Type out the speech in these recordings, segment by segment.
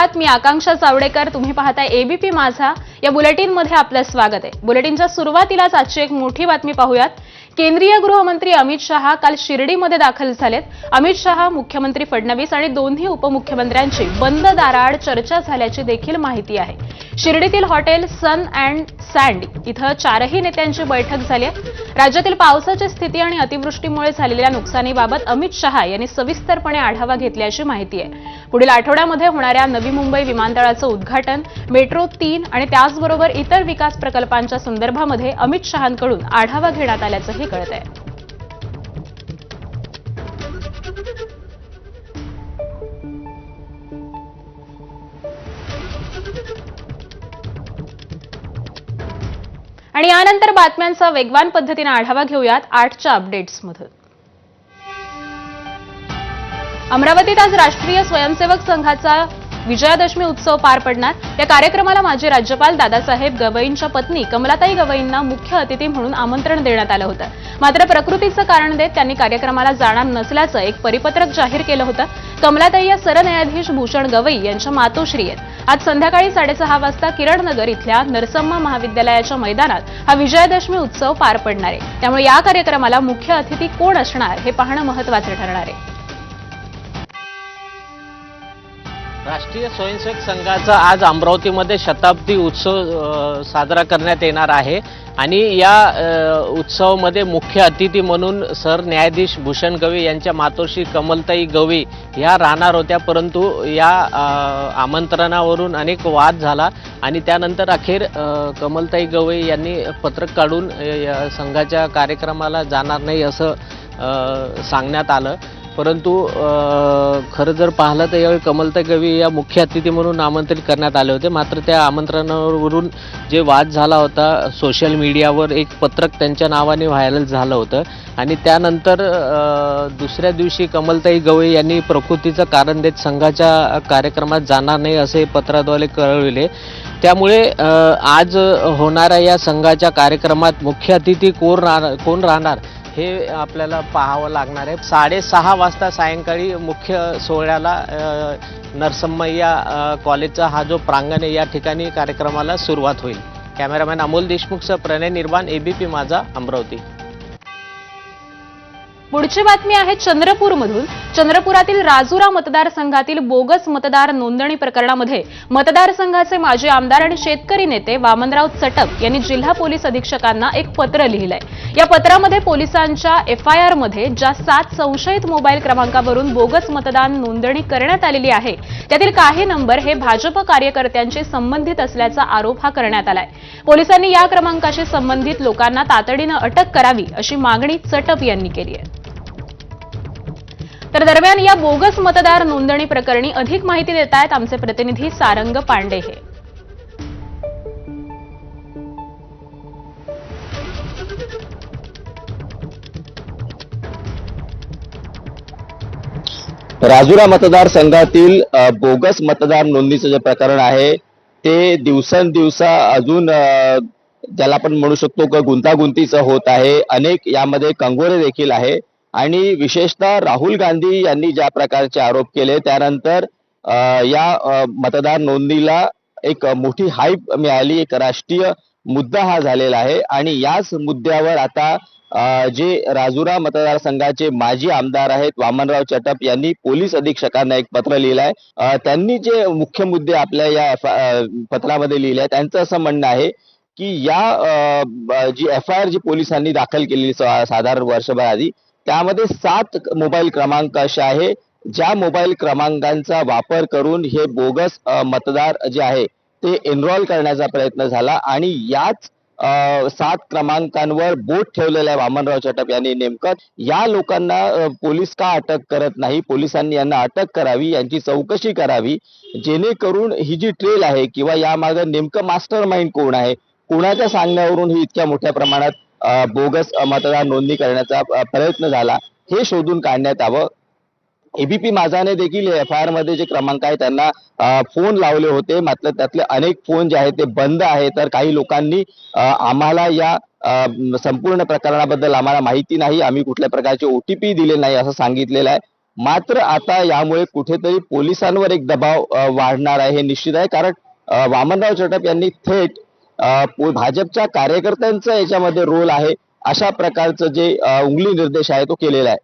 सुरुवात. मी आकांक्षा चावडेकर. तुम्ही पाहताय एबीपी माझा. या बुलेटिनमध्ये आपलं स्वागत आहे. बुलेटिनच्या सुरुवातीलाच आजची एक मोठी बातमी पाहूयात. केंद्रीय गृहमंत्री अमित शहा काल शिर्डीमध्ये दाखल झालेत. अमित शहा, मुख्यमंत्री फडणवीस आणि दोन्ही उपमुख्यमंत्र्यांची बंद दाराआड चर्चा झाल्याची देखील माहिती आहे. शिर्डीतील हॉटेल सन अँड सँड इथं चारही नेत्यांची बैठक झाली आहे. राज्यातील पावसाची स्थिती आणि अतिवृष्टीमुळे झालेल्या नुकसानीबाबत अमित शहा यांनी सविस्तरपणे आढावा घेतल्याची माहिती आहे. पुढील आठवड्यामध्ये होणाऱ्या नवी मुंबई विमानतळाचं उद्घाटन, मेट्रो 3 आणि त्याचबरोबर इतर विकास प्रकल्पांच्या संदर्भामध्ये अमित शहांकडून आढावा घेण्यात आल्याचंही कळत आहे. आणि यानंतर बातम्यांचा वेगवान पद्धतीने आढावा घेऊयात 8च्या अपडेट्समधून. अमरावतीत आज राष्ट्रीय स्वयंसेवक संघाचा विजयादशमी उत्सव पार पडणार. या कार्यक्रमाला माजी राज्यपाल दादासाहेब गवईंच्या पत्नी कमलाताई गवईंना मुख्य अतिथी म्हणून आमंत्रण देण्यात आलं होतं. मात्र प्रकृतीचं कारण देत त्यांनी कार्यक्रमाला जाणार नसल्याचं एक परिपत्रक जाहीर केलं होतं. कमलाताई या सरन्यायाधीश भूषण गवई यांच्या मातोश्री आहेत. आज संध्याकाळी 6:30 वाजता किरणनगर इथल्या नरसम्मा महाविद्यालयाच्या मैदानात हा विजयादशमी उत्सव पार पडणार आहे. त्यामुळे या कार्यक्रमाला मुख्य अतिथी कोण असणार हे पाहणं महत्त्वाचं ठरणार आहे. राष्ट्रीय स्वयंसेवक संघाचा आज अमरावतीमध्ये शताब्दी उत्सव साजरा करण्यात येणार आहे आणि या उत्सवामध्ये मुख्य अतिथी म्हणून सरन्यायाधीश भूषण गवई यांच्या मातोश्री कमलताई गवई ह्या राहणार होत्या. परंतु या आमंत्रणावरून अनेक वाद झाला आणि त्यानंतर अखेर कमलताई गवई यांनी पत्रक काढून संघाच्या कार्यक्रमाला जाणार नाही असं सांगण्यात आलं. परंतु खरं जर पाहिलं तर यावेळी कमलताई गवई या मुख्य अतिथी म्हणून आमंत्रित करण्यात आले होते. मात्र त्या आमंत्रणावरून जे वाद झाला होता, सोशल मीडियावर एक पत्रक त्यांच्या नावाने व्हायरल झालं होतं आणि त्यानंतर दुसऱ्या दिवशी कमलताई गवई यांनी प्रकृतीचं कारण देत संघाच्या कार्यक्रमात जाणार नाही असे पत्राद्वारे कळविले. त्यामुळे आज होणाऱ्या या संघाच्या कार्यक्रमात मुख्य अतिथी कोण राहणार हे आपल्याला पाहावं लागणार आहे. 6:30 वाजता सायंकाळी मुख्य सोहळ्याला नरसम्मय्या कॉलेजचा हा जो प्रांगण आहे या ठिकाणी कार्यक्रमाला सुरुवात होईल. कॅमेरामॅन अमोल देशमुखसह प्रणय निर्वाण, एबीपी माझा, अमरावती. पुढची बातमी आहे चंद्रपूरमधून. चंद्रपुरातील राजुरा मतदारसंघातील बोगस मतदार नोंदणी प्रकरणामध्ये मतदारसंघाचे माजी आमदार आणि शेतकरी नेते वामनराव चटप यांनी जिल्हा पोलीस अधीक्षकांना एक पत्र लिहिलंय. या पत्रामध्ये पोलिसांच्या एफआयआर मध्ये ज्या 7 संशयित मोबाईल क्रमांकावरून बोगस मतदान नोंदणी करण्यात आलेली आहे त्यातील काही नंबर हे भाजप कार्यकर्त्यांशी संबंधित असल्याचा आरोप हा करण्यात आलाय. पोलिसांनी या क्रमांकाशी संबंधित लोकांना तातडीनं अटक करावी अशी मागणी चटप यांनी केली आहे. तर दरम्यान या बोगस मतदार नोंदणी प्रकरणी अधिक माहिती देत आहेत आमचे प्रतिनिधी सारंग पांडे. हे राजुरा मतदारसंघातील बोगस मतदार नोंदणीचं जे प्रकरण आहे ते दिवसेंदिवस अजून ज्याला आपण म्हणू शकतो की गुंतागुंतीचं होत आहे. अनेक यामध्ये कंगोरे देखील आहे आणि विशेषतः राहुल गांधी यांनी ज्या प्रकारचे आरोप केले त्यानंतर या मतदार नोंदणीला एक मोठी हाईप मिळाली. एक राष्ट्रीय मुद्दा हा झालेला आहे आणि याच मुद्द्यावर आता जे राजुरा मतदारसंघाचे माजी आमदार आहेत वामनराव चटप यांनी पोलीस अधीक्षकांना एक पत्र लिहिलंय. त्यांनी जे मुख्य मुद्दे आपल्या या पत्रामध्ये लिहिले आहेत त्यांचं असं म्हणणं आहे की या जी एफआयआर जी पोलिसांनी दाखल केलेली साधारण वर्षभर आधी त्यामध्ये 7 मोबाईल क्रमांक असे आहे ज्या मोबाईल क्रमांकांचा वापर करून हे बोगस मतदार जे आहे ते एनरोल करण्याचा प्रयत्न झाला आणि याच 7 क्रमांकांवर बोट ठेवलेला आहे वामनराव चटप यांनी. नेमकं या लोकांना पोलीस का अटक करत नाही? पोलिसांनी यांना अटक करावी, यांची चौकशी करावी जेणेकरून ही जी ट्रेल आहे किंवा यामागे नेमकं मास्टर माइंड कोण आहे, कोणाच्या सांगण्यावरून ही इतक्या मोठ्या प्रमाणात बोगस मतदार नोंदणी करण्याचा प्रयत्न झाला हे शोधून काढण्यात यावं. एबीपी माझाने देखील एफआयआर मध्ये जे क्रमांक आहे त्यांना फोन लावले होते, मात्र त्यातले अनेक फोन जे आहेत ते बंद आहेत. तर काही लोकांनी आम्हाला या संपूर्ण प्रकरणाबद्दल आम्हाला माहिती नाही, आम्ही कुठल्या प्रकारचे ओटीपी दिले नाही असं सांगितलेलं आहे. मात्र आता यामुळे कुठेतरी पोलिसांवर एक दबाव वाढणार आहे हे निश्चित आहे. कारण वामनराव चटप यांनी थेट भाजपच्या कार्यकर्त्यांचा याच्यामध्ये रोल आहे अशा प्रकारचं जे उंगली निर्देश आहे तो केलेला आहे.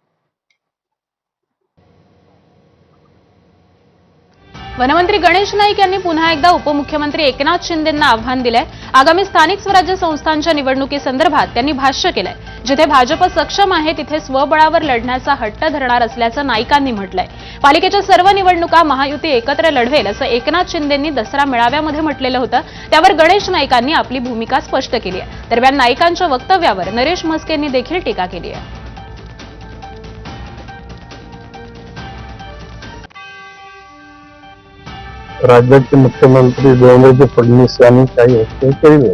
वनमंत्री गणेश नाईक यांनी पुन्हा एकदा उपमुख्यमंत्री एकनाथ शिंदेंना आव्हान दिलंय. आगामी स्थानिक स्वराज्य संस्थांच्या निवडणुकीसंदर्भात त्यांनी भाष्य केलंय. जिथे भाजप सक्षम आहे तिथे स्वबळावर लढण्याचा हट्ट धरणार असल्याचं नाईकांनी म्हटलंय. पालिकेच्या सर्व निवडणुका महायुती एकत्र लढवेल असं एकनाथ शिंदेंनी दसरा मेळाव्यामध्ये म्हटलेलं होतं. त्यावर गणेश नाईकांनी आपली भूमिका स्पष्ट केली आहे. दरम्यान नाईकांच्या वक्तव्यावर नरेश म्हस्केंनी देखील टीका केली आहे. राज्याचे मुख्यमंत्री देवेंद्र फडणवीस यांनी काही वक्तव्य केले.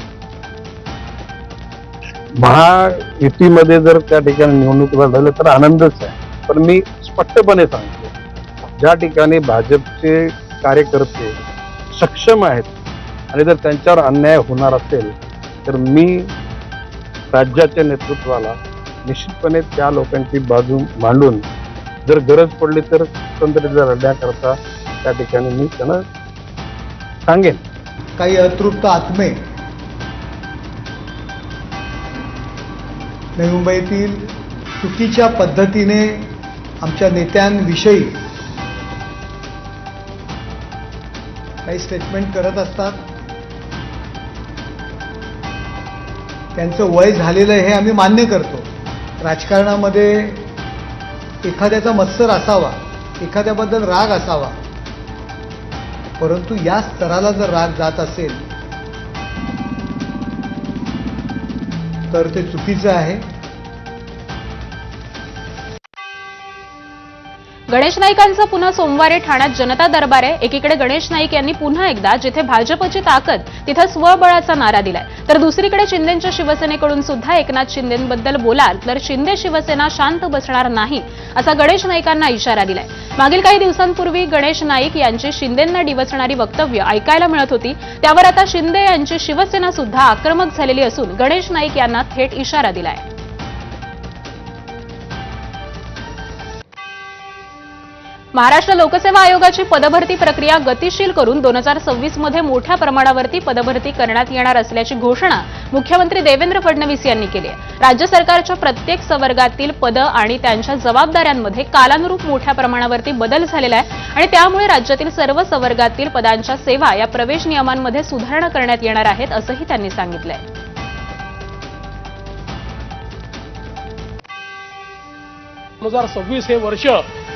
महायुतीमध्ये जर त्या ठिकाणी निवडणुकीला झालं तर आनंदच आहे. पण मी स्पष्टपणे सांगतो, ज्या ठिकाणी भाजपचे कार्यकर्ते सक्षम आहेत आणि जर त्यांच्यावर अन्याय होणार असेल तर मी राज्याच्या नेतृत्वाला निश्चितपणे त्या लोकांची बाजू मांडून जर गरज पडली तर स्वतंत्ररित्या लढण्याकरता त्या ठिकाणी मी त्यांना सांगेन. काही अतृप्त आत्मे नवी मुंबईतील चुकीच्या पद्धतीने आमच्या नेत्यांविषयी काही स्टेटमेंट करत असतात. त्यांचं वय झालेलं आहे हे आम्ही मान्य करतो. राजकारणामध्ये एखाद्याचा मत्सर असावा, एखाद्याबद्दल राग असावा, परंतु या स्तराला जर राग जात असेल तर ते चुकीचं आहे. गणेश नाईकांचा पुन्हा सोमवारी ठाण्यात जनता दरबार आहे. एकीकडे गणेश नाईक यांनी पुन्हा एकदा जिथे भाजपची ताकद तिथे स्वबळाचा नारा दिलाय, तर दुसरीकडे शिंदेच्या शिवसेनेकडून सुद्धा एकनाथ शिंदेंबद्दल बोलाल तर शिंदे शिवसेना शांत बसणार नाही असा गणेश नाईकांना इशारा दिलाय. मागील काही दिवसांपूर्वी गणेश नाईक यांची शिंदेंना डिवचणारी वक्तव्य ऐकायला मिळत होती. त्यावर आता शिंदे यांची शिवसेना सुद्धा आक्रमक झालेली असून गणेश नाईक यांना थेट इशारा दिलाय. महाराष्ट्र लोकसेवा आयोगाची पदभरती प्रक्रिया गतिशील करून 2026 मध्ये मोठ्या प्रमाणावरती पदभरती करण्यात येणार असल्याची घोषणा मुख्यमंत्री देवेंद्र फडणवीस यांनी केली आहे. राज्य सरकारच्या प्रत्येक संवर्गातील पदं आणि त्यांच्या जबाबदाऱ्यांमध्ये कालानुरूप मोठ्या प्रमाणावरती बदल झालेला आहे आणि त्यामुळे राज्यातील सर्व संवर्गातील पदांच्या सेवा या प्रवेश नियमांमध्ये सुधारणा करण्यात येणार आहेत असंही त्यांनी सांगितलंय. हे वर्ष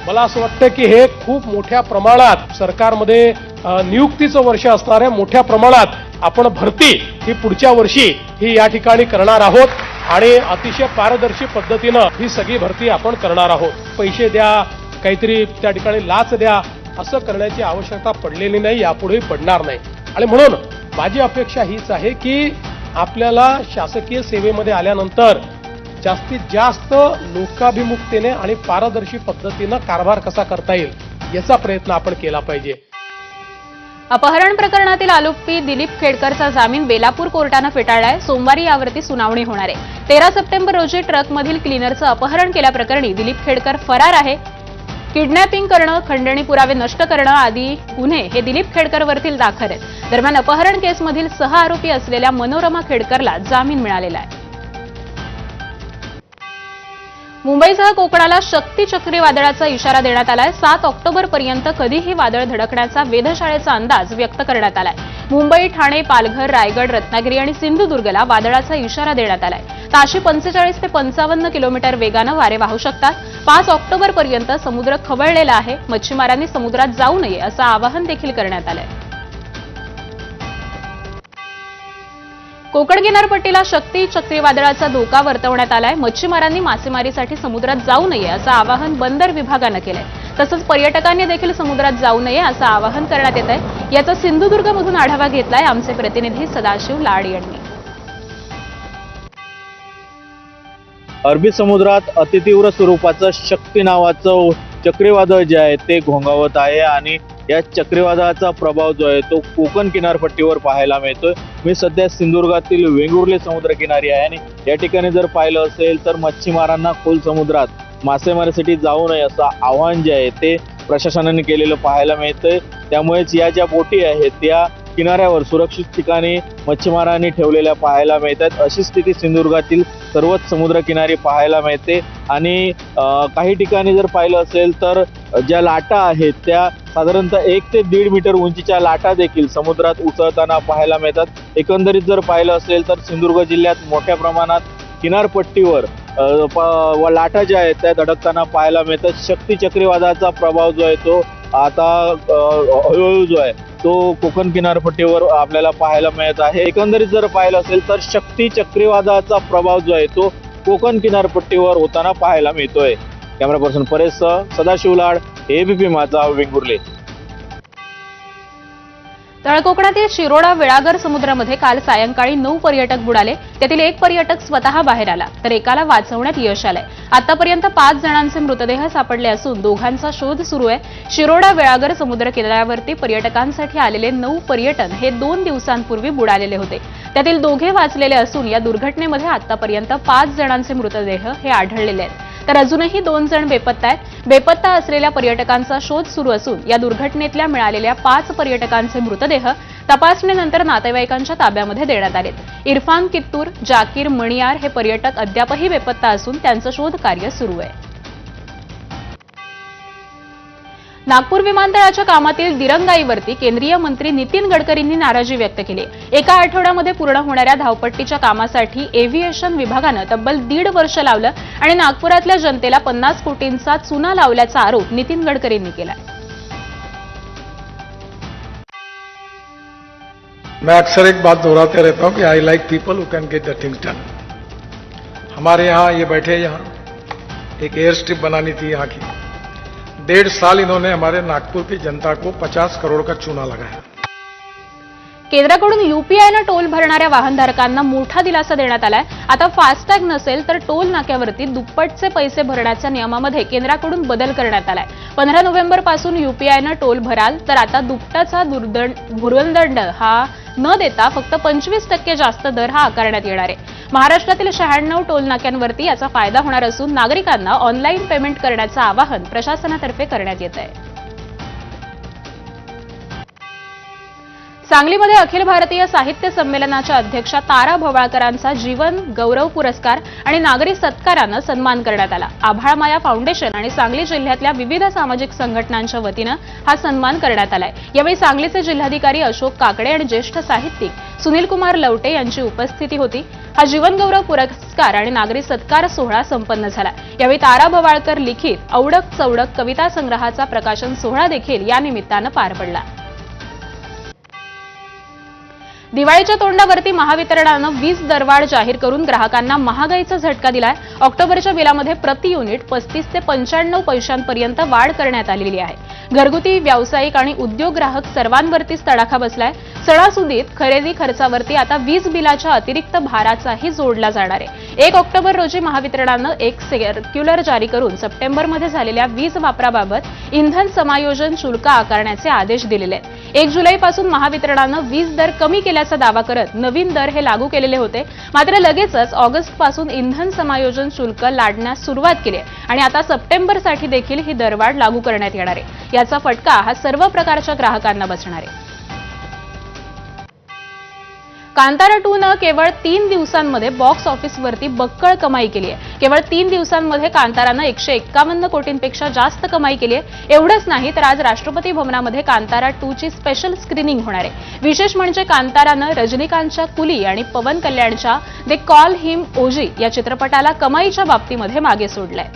मला असं वाटतं की हे खूप मोठ्या प्रमाणात सरकारमध्ये नियुक्तीचं वर्ष असणार आहे. मोठ्या प्रमाणात आपण भरती ही पुढच्या वर्षी ही या ठिकाणी करणार आहोत आणि अतिशय पारदर्शी पद्धतीनं ही सगळी भरती आपण करणार आहोत. पैसे द्या, काहीतरी त्या ठिकाणी लाच द्या असं करण्याची आवश्यकता पडलेली नाही, यापुढेही पडणार नाही. आणि म्हणून माझी अपेक्षा हीच आहे की आपल्याला शासकीय सेवेमध्ये आल्यानंतर जास्तीत जास्त लोकाभिमुखतेने आणि पारदर्शी पद्धतीनं कारभार कसा करता येईल याचा प्रयत्न आपण केला पाहिजे. अपहरण प्रकरणातील आरोपी दिलीप खेडकरचा जामीन बेलापूर कोर्टानं फेटाळलाय. सोमवारी यावरती सुनावणी होणार आहे. 13 सप्टेंबर रोजी ट्रकमधील क्लिनरचं अपहरण केल्याप्रकरणी दिलीप खेडकर फरार आहे. किडनॅपिंग करणं, खंडणी पुरावे नष्ट करणं आदी गुन्हे हे दिलीप खेडकरवरती दाखल आहेत. दरम्यान अपहरण केसमधील 6 आरोपी असलेल्या मनोरमा खेडकरला जामीन मिळालेला आहे. मुंबईसह कोकणाला शक्ती चक्रीवादळाचा इशारा देण्यात आलाय. 7 ऑक्टोबरपर्यंत कधीही वादळ धडकण्याचा वेधशाळेचा अंदाज व्यक्त करण्यात आलाय. मुंबई, ठाणे, पालघर, रायगड, रत्नागिरी आणि सिंधुदुर्गला वादळाचा इशारा देण्यात आलाय. ताशी 45 ते 55 किलोमीटर वेगानं वारे वाहू शकतात. 5 ऑक्टोबरपर्यंत समुद्र खवळलेला आहे. मच्छीमारांनी समुद्रात जाऊ नये असं आवाहन देखील करण्यात आलंय. कोकण किनारपट्टीला शक्ती चक्रीवादळाचा धोका वर्तवण्यात आलाय. मच्छीमारांनी मासेमारीसाठी समुद्रात जाऊ नये असं आवाहन बंदर विभागानं केलंय. तसंच पर्यटकांनी देखील समुद्रात जाऊ नये असं आवाहन करण्यात येत आहे. याचा सिंधुदुर्गमधून आढावा घेतलाय आमचे प्रतिनिधी सदाशिव लाड यांनी. अरबी समुद्रात अतितीव्र स्वरूपाचं शक्ती नावाचं चक्रीवादळ जे आहे ते घोंगावत आहे आणि या चक्रीवादळाचा प्रभाव जो आहे तो कोकण किनारपट्टीवर पाहायला मिळतोय. मी सध्या सिंधुदुर्गातील वेंगुर्ले समुद्र किनारी आहे आणि या ठिकाणी जर पाहिलं असेल तर मच्छीमारांना खोल समुद्रात मासेमारीसाठी जाऊ नये असं आवाहन जे आहे ते प्रशासनाने केलेलं पाहायला मिळतंय. त्यामुळेच या ज्या बोटी आहेत त्या किनाऱ्यावर सुरक्षित ठिकाणी मच्छीमारांनी ठेवलेल्या पाहायला मिळतात. अशी स्थिती सिंधुदुर्गातील सर्वच समुद्रकिनारी पाहायला मिळते. आणि काही ठिकाणी जर पाहिलं असेल तर ज्या लाटा आहेत त्या साधारणतः 1 ते 1.5 मीटर उंचीच्या लाटा देखील समुद्रात उसळताना पाहायला मिळतात. एकंदरीत जर पाहिलं असेल तर सिंधुदुर्ग जिल्ह्यात मोठ्या प्रमाणात किनारपट्टीवर लाटा ज्या आहेत त्या धडकताना पाहायला मिळतात. शक्ती चक्रीवादळाचा प्रभाव जो आहे तो आता हळूहळू जो आहे तो कोकण किनारपट्टीवर आपल्याला पाहायला मिळत आहे. एकंदरीत जर पाहिलं असेल तर शक्ती चक्रीवादळाचा प्रभाव जो आहे तो कोकण किनारपट्टीवर होताना पाहायला मिळतोय. कॅमेरा पर्सन परेशसह सदाशिव लाड, एबीपी माझा, वेंगुर्ले. तळकोकणातील शिरोडा विळागर समुद्रामध्ये काल सायंकाळी 9 पर्यटक बुडाले. त्यातील एक पर्यटक स्वतः बाहेर आला तर एकाला वाचवण्यात यश आलंय. आतापर्यंत 5 जणांचे मृतदेह सापडले असून दोघांचा शोध सुरू आहे. शिरोडा विळागर समुद्र किनाऱ्यावरती पर्यटकांसाठी आलेले 9 पर्यटन हे 2 दिवसांपूर्वी बुडालेले होते. त्यातील दोघे वाचलेले असून या दुर्घटनेमध्ये आतापर्यंत 5 जणांचे मृतदेह हे आढळलेले आहेत. तर अजूनही 2 जण बेपत्ता आहेत. बेपत्ता असलेल्या पर्यटकांचा शोध सुरू असून या दुर्घटनेतल्या मिळालेल्या 5 पर्यटकांचे मृतदेह तपासणीनंतर नातेवाईकांच्या ताब्यामध्ये देण्यात आलेत. इरफान कित्तूर, जाकीर मणियार हे पर्यटक अद्यापही बेपत्ता असून त्यांचं शोध कार्य सुरू आहे. नागपूर विमानतळाच्या कामातील दिरंगाईवरती केंद्रीय मंत्री नितीन गडकरींनी नाराजी व्यक्त केली. एका आठवड्यामध्ये पूर्ण होणाऱ्या धावपट्टीच्या कामासाठी एव्हिएशन विभागानं तब्बल 1.5 वर्ष लावलं आणि नागपुरातल्या जनतेला 50 कोटींचा चुना लावल्याचा आरोप नितीन गडकरींनी केला. मैं अक्सर एक बात दोहराते रहता हूं कि I like people who can get the things done. हमारे यहाँ ये बैठे यहाँ एक एयर स्ट्रिप बनानी थी यहाँ की. 1.5 साल इन्होंने हमारे नागपुर की जनता को 50 करोड़ का चूना लगाया. केंद्राकडून यूपीआयनं टोल भरणाऱ्या वाहनधारकांना मोठा दिलासा देण्यात आलाय. आता फास्टॅग नसेल तर टोल नाक्यावरती दुप्पटचे पैसे भरण्याच्या नियमामध्ये केंद्राकडून बदल करण्यात आलाय. 15 नोव्हेंबरपासून यूपीआयनं टोल भराल तर आता दुप्पटाचा भुर्दंड हा न देता फक्त 25% जास्त दर हा आकारण्यात येणार आहे. महाराष्ट्रातील 96 टोल नाक्यांवरती याचा फायदा होणार असून नागरिकांना ऑनलाईन पेमेंट करण्याचं आवाहन प्रशासनातर्फे करण्यात येत आहे. सांगलीमध्ये अखिल भारतीय साहित्य संमेलनाच्या अध्यक्षा तारा भवाळकरांचा जीवन गौरव पुरस्कार आणि नागरी सत्कारानं सन्मान करण्यात आला. आभाळमाया फाउंडेशन आणि सांगली जिल्ह्यातल्या विविध सामाजिक संघटनांच्या वतीनं हा सन्मान करण्यात आलाय. यावेळी सांगलीचे जिल्हाधिकारी अशोक काकडे आणि ज्येष्ठ साहित्यिक सुनील कुमार लवटे यांची उपस्थिती होती. हा जीवन गौरव पुरस्कार आणि नागरी सत्कार सोहळा संपन्न झाला. यावेळी तारा भवाळकर लिखित औडक चौडक कविता संग्रहाचा प्रकाशन सोहळा देखील या निमित्तानं पार पडला. दिवाळीच्या तोंडावरती महावितरणानं वीज दरवाढ जाहीर करून ग्राहकांना महागाईचा झटका दिलाय. ऑक्टोबरच्या बिलामध्ये प्रति युनिट 35 ते 95 पैशांपर्यंत वाढ करण्यात आलेली आहे. घरगुती, व्यावसायिक आणि उद्योग ग्राहक सर्वांवरतीच तडाखा बसलाय. सणासुदीत खरेदी खर्चावरती आता वीज बिलाच्या अतिरिक्त भाराचाही जोडला जाणार आहे. 1 ऑक्टोबर रोजी महावितरणानं एक सर्क्युलर जारी करून सप्टेंबरमध्ये झालेल्या वीज वापराबाबत इंधन समायोजन शुल्क आकारण्याचे आदेश दिलेले आहेत. 1 जुलैपासून महावितरणानं वीज दर कमी केल्याचा दावा करत नवीन दर हे लागू केलेले होते. मात्र लगेचच ऑगस्टपासून इंधन समायोजन शुल्क लादण्यास सुरुवात केली आणि आता सप्टेंबरसाठी देखील ही दरवाढ लागू करण्यात येणार आहे. याचा फटका हा सर्व प्रकारच्या ग्राहकांना बसणार आहे. कांतारा 2नं केवळ 3 दिवसांमध्ये बॉक्स ऑफिसवरती बक्कळ कमाई केली आहे. केवळ 3 दिवसांमध्ये कांतारानं 151 कोटींपेक्षा जास्त कमाई केली आहे. एवढंच नाही तर आज राष्ट्रपती भवनामध्ये कांतारा 2ची स्पेशल स्क्रीनिंग होणार आहे. विशेष म्हणजे कांतारानं रजनीकांतच्या कुली आणि पवन कल्याणच्या दे कॉल हिम ओजी या चित्रपटाला कमाईच्या बाबतीमध्ये मागे सोडलंय.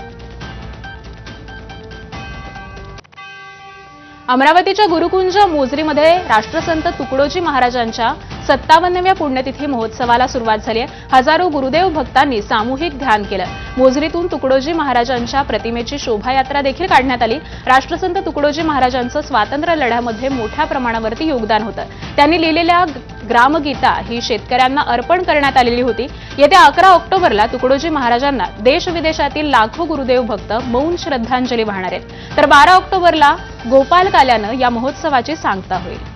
अमरावतीच्या गुरुकुंज मोझरीमध्ये राष्ट्रसंत तुकडोजी महाराजांच्या 57व्या पुण्यतिथी महोत्सवाला सुरुवात झाली आहे. हजारो गुरुदेव भक्तांनी सामूहिक ध्यान केलं. मोझरीतून तुकडोजी महाराजांच्या प्रतिमेची शोभायात्रा देखील काढण्यात आली. राष्ट्रसंत तुकडोजी महाराजांचं स्वातंत्र्य लढ्यामध्ये मोठ्या प्रमाणावरती योगदान होतं. त्यांनी लिहिलेल्या ग्रामगीता ही शेतकऱ्यांना अर्पण करण्यात आलेली होती. येत्या 11 ऑक्टोबरला तुकडोजी महाराजांना देश विदेशातील लाखो गुरुदेव भक्त मौन श्रद्धांजली वाहणार आहेत. तर 12 ऑक्टोबरला गोपाल काल्यानं या महोत्सवाची सांगता होईल.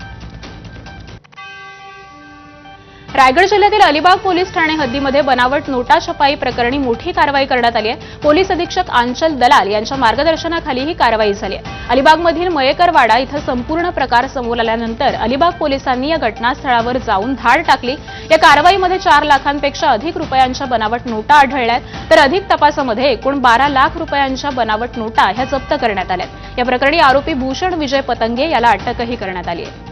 रायगड जिल्ह्यातील अलिबाग पोलीस ठाणे हद्दीमध्ये बनावट नोटा छपाई प्रकरणी मोठी कारवाई करण्यात आली आहे. पोलीस अधीक्षक आंचल दलाल यांच्या मार्गदर्शनाखाली ही कारवाई झाली आहे. अलिबागमधील मयेकरवाडा इथं संपूर्ण प्रकार समोर आल्यानंतर अलिबाग पोलिसांनी या घटनास्थळावर जाऊन धाड टाकली. या कारवाईमध्ये 4 लाखांपेक्षा अधिक रुपयांच्या बनावट नोटा आढळल्यात, तर अधिक तपासामध्ये एकूण 12 लाख रुपयांच्या बनावट नोटा ह्या जप्त करण्यात आल्यात. या प्रकरणी आरोपी भूषण विजय पतंगे याला अटकही करण्यात आली आहे.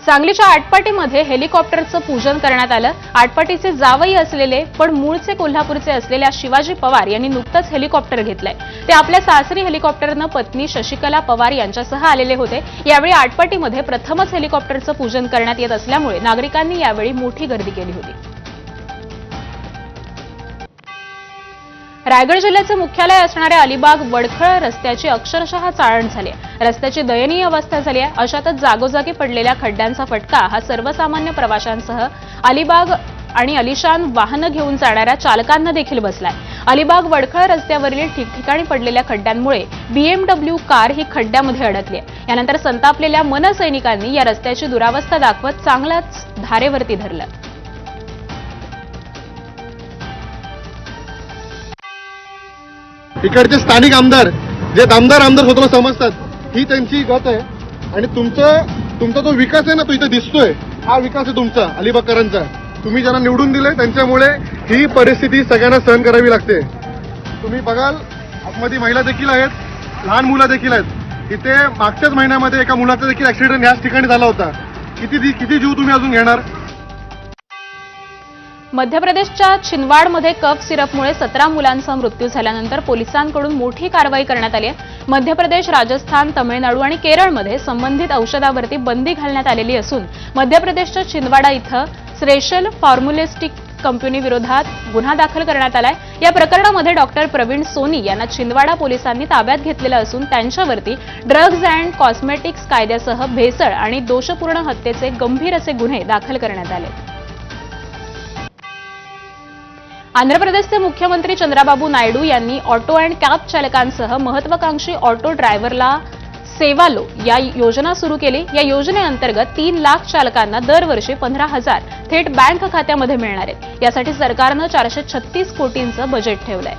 सांगलीच्या आटपाटीमध्ये हेलिकॉप्टरचं पूजन करण्यात आलं. आटपाटीचे जावई असलेले पण मूळचे कोल्हापूरचे असलेल्या शिवाजी पवार यांनी नुकतंच हेलिकॉप्टर घेतलंय. ते आपल्या सासरी हेलिकॉप्टरनं पत्नी शशिकला पवार यांच्यासह आलेले होते. यावेळी आटपाटीमध्ये प्रथमच हेलिकॉप्टरचं पूजन करण्यात येत असल्यामुळे नागरिकांनी यावेळी मोठी गर्दी केली होती. रायगड जिल्ह्याचे मुख्यालय असणाऱ्या अलिबाग वडखळ रस्त्याची अक्षरशः चाळण झाली आहे. रस्त्याची दयनीय अवस्था झाली आहे. अशातच जागोजागी पडलेल्या खड्ड्यांचा फटका हा सर्वसामान्य प्रवाशांसह अलिबाग आणि अलिशान वाहनं घेऊन जाणाऱ्या चालकांना देखील बसलाय. अलिबाग वडखळ रस्त्यावरील ठिकठिकाणी पडलेल्या खड्ड्यांमुळे BMW कार ही खड्ड्यामध्ये अडकली आहे. यानंतर संतापलेल्या मनसैनिकांनी या रस्त्याची दुरावस्था दाखवत चांगलाच धारेवरती धरलं. इकडचे स्थानिक आमदार जे आमदार स्वतःला समजतात, ही त्यांची गत आहे. आणि तुमचा जो विकास आहे ना, तो इथे दिसतोय. हा विकास आहे तुमचा अलिबागकरांचा. तुम्ही ज्यांना निवडून दिले त्यांच्यामुळे ही परिस्थिती सगळ्यांना सहन करावी लागते. तुम्ही बघाल आतमध्ये महिला देखील आहेत, लहान मुलं देखील आहेत. इथे मागच्याच महिन्यामध्ये एका मुलाचा देखील ऍक्सिडेंट ह्याच ठिकाणी झाला होता. किती जीव तुम्ही अजून घेणार? मध्य प्रदेशच्या छिंदवाडमध्ये कफ सिरपमुळे 17 मुलांचा मृत्यू झाल्यानंतर पोलिसांकडून मोठी कारवाई करण्यात आली आहे. मध्य प्रदेश, राजस्थान, तमिळनाडू आणि केरळमध्ये संबंधित औषधावरती बंदी घालण्यात आलेली असून मध्य प्रदेशच्या छिंदवाडा इथं स्रेशल फार्म्युलिस्टिक कंपनीविरोधात गुन्हा दाखल करण्यात आलाय. या प्रकरणामध्ये डॉक्टर प्रवीण सोनी यांना छिंदवाडा पोलिसांनी ताब्यात घेतलेलं असून त्यांच्यावरती ड्रग्ज अँड कॉस्मेटिक्स कायद्यासह भेसळ आणि दोषपूर्ण हत्येचे गंभीर असे गुन्हे दाखल करण्यात आले. आंध्र प्रदेशचे मुख्यमंत्री चंद्राबाबू नायडू यांनी ऑटो अँड कॅब चालकांसह महत्वाकांक्षी ऑटो ड्रायव्हरला सेवालो या योजना सुरू केली. या योजनेअंतर्गत 3 लाख चालकांना दरवर्षी 15,000 थेट बँक खात्यामध्ये मिळणार आहेत. यासाठी सरकारनं 436 कोटींचं बजेट ठेवलंय.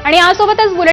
आणि यासोबतच